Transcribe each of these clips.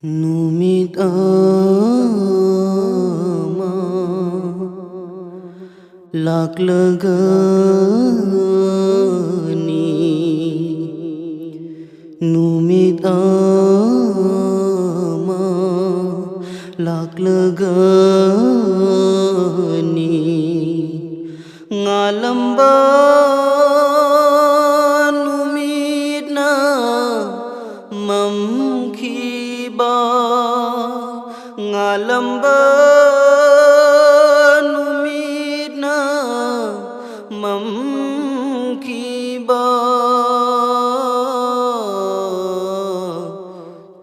Numit ama laklagani Numit ama laklagani Ngalamba numit na mamkhiba Ngalamba numit na mamkhiba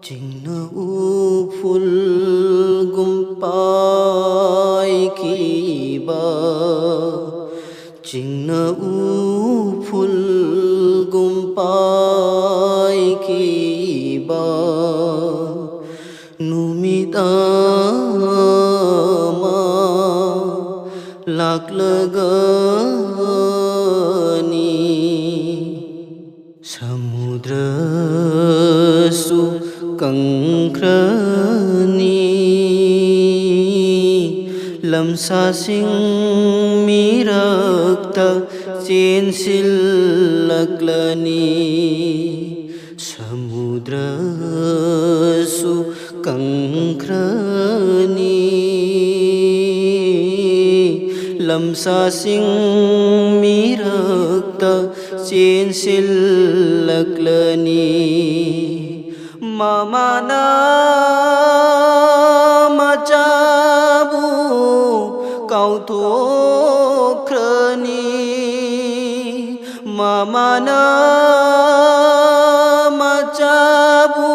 Chingna uful gumpai khiba Chingna uful gumpai khiba Numit ama laklagani Samudra su kangkrani Lamsa sing mirakta chensil laklani Samudra su kangkrani Lamsa sing mirakta chensil laklani Mamana macabu kau thokrani Mamana macabu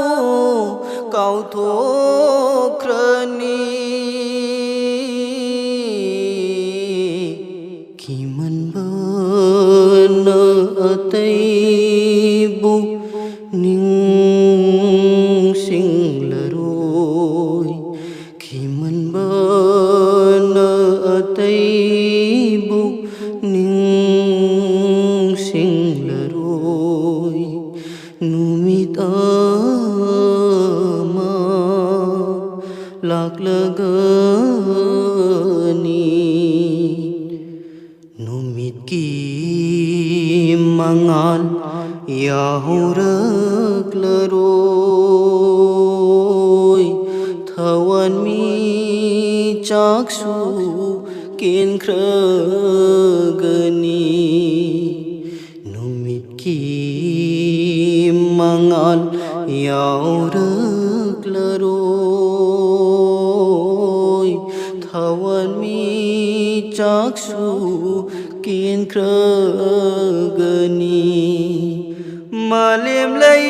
kau thokrani Kiman bana ataibu ning singlaroi Kiman bana ataibu ning singlaroi Numit ama laklagani Numit ki mangal yahuraklaroi Thawan mi chaksu kenkragani Numit ki mangal yahuraklaroi Thawan mi chaksu kenkragani Malem lai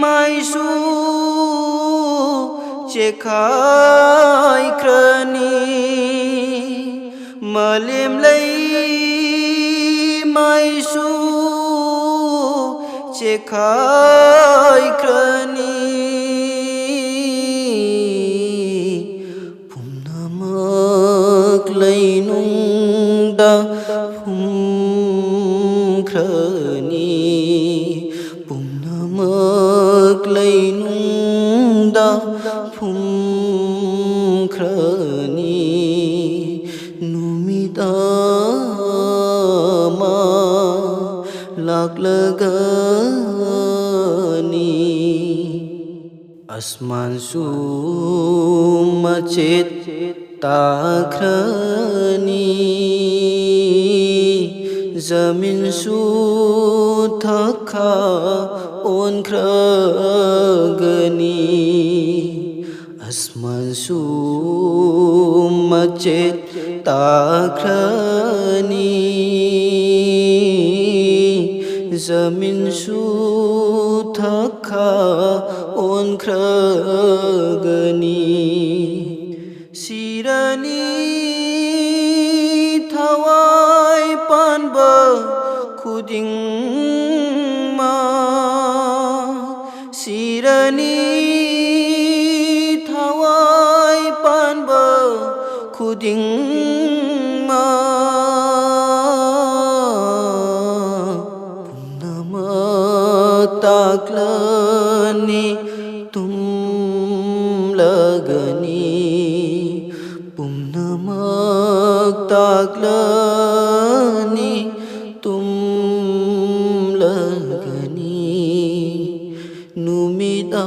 maisu chekhai krani Malem lai maisu chekhai krani Pumnamak lainungda phumkrani Pumnamak lainungda phumkrani Numit ama laklagani Asman su macet takhrani Zamin su thakha onkragani Asman su macet takhrani Zamin su thakha onkragani Sirani thawai panba khuding ma Sirani thawai panba khuding ma taklani tu नुमिदामा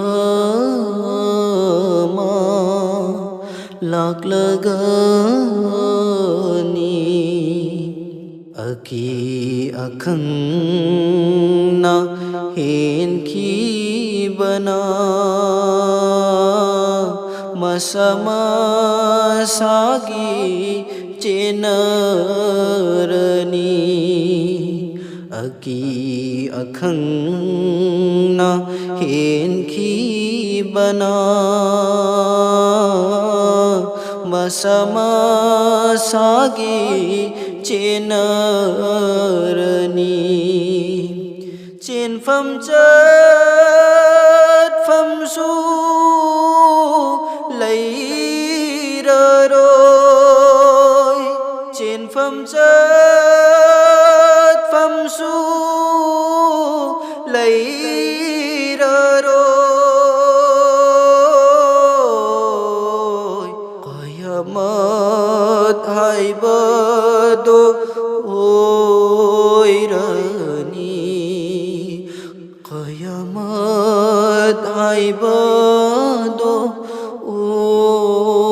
लाक्लगनी अकी अखंगना हेनकी बना मसमासागी चेनरनी अकी अखंगना हेनकी बना मसमासागी चेनरनी चेनफम चटफमसु लैररोय चेनफम चटफमसु लैररोय कयामत हायबदो ओइरनी कयामत हायबदो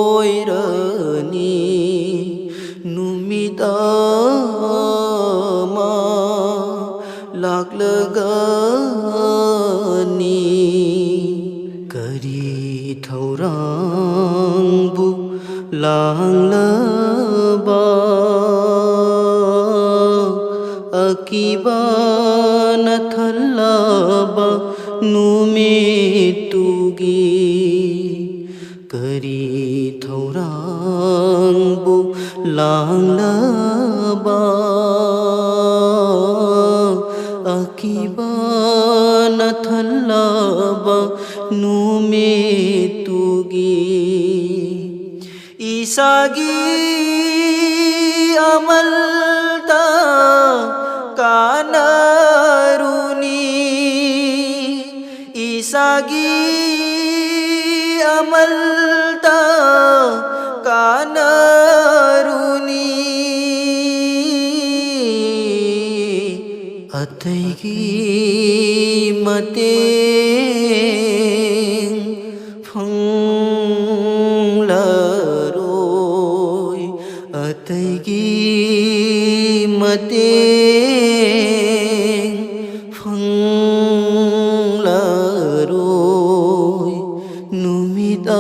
ओइरनी नुमिदामा लाक्लगनी करी थौरांबु लांगलबा अकीबा नथलबा नुमितुगी करी थौरांबु लांगलबा अकीबा नथलबा नुमितुगी ईसागी अमलता कानरुनी ईसागी अमलता कानरुनी अतैगी मतें फंगलरोय अतैगी मतें फंगलरोय नुमिदामा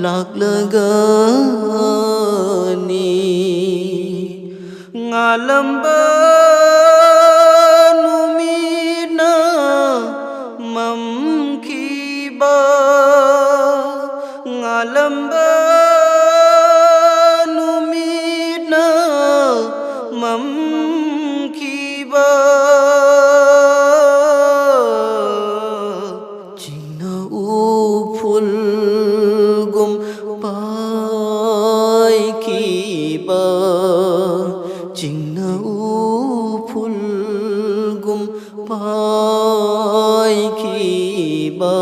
लाक्लगनी ngalamba numina mamkiba ngalamba numina mamkiba jina uful gum pai kiba Jingna uful gum pai kiba